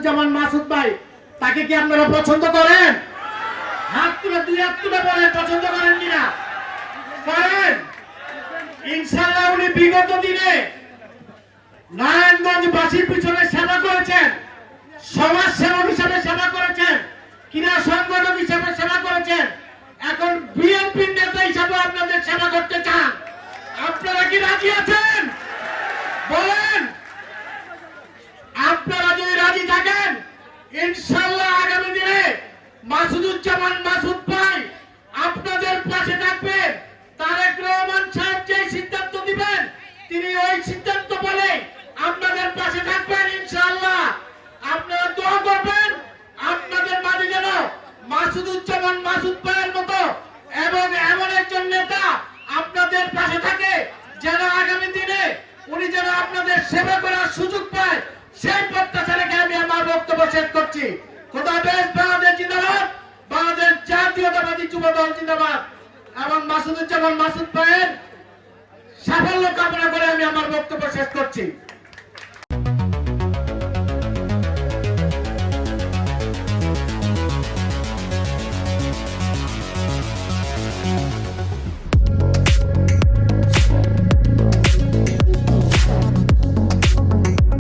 মাসুদুজ্জামান মাসুদ ভাই, তাকে কি আপনারা পছন্দ করেন? হাত তুলে, দুই হাত তুলে বলেন পছন্দ করেন কিনা। করেন ইনশাআল্লাহ। উনি বিগত দিনে নারায়ণগঞ্জবাসীর পিছনে সেবা করেছেন, সমাজ সেবক হিসেবে সেবা করেছেন, ক্রীড়া সংগঠক হিসেবে সেবা করেছেন। এখন বিএনপির নেতা হিসেবে আপনাদের সেবা করতে চান। আপনারা কি রাজি আছেন? বলেন। আপনারা যদি রাজি থাকেন, ইনশাআল্লাহ আগামী দিনে মাসুদুজ্জামান মাসুদ ভাই আপনাদের পাশে থাকবেন। তারেক রহমান সাহেব যে সিদ্ধান্ত দিবেন, তিনি ওই সিদ্ধান্ত বলে আপনাদের পাশে থাকবেন ইনশাআল্লাহ। আপনারা দোয়া করবেন আপনাদের মাঝে যেন মাসুদুজ্জামান মাসুদ ভাইয়ের মতো এবং এমন একজন নেতা আপনাদের পাশে থাকে, যেন আগামী দিনে উনি যেন আপনাদের সেবা করার সুযোগ পায়, সেই প্রত্যাশা রেখে আমি আমার বক্তব্য শেষ করছি। খোদা হাফেজ। বাংলাদেশ জিন্দাবাদ, বাংলাদেশ জাতীয়তাবাদী যুব দল জিন্দাবাদ। এবং মাসুদুজ্জামান মাসুদ ভাইয়ের সাফল্য কামনা করে আমি আমার বক্তব্য শেষ করছি।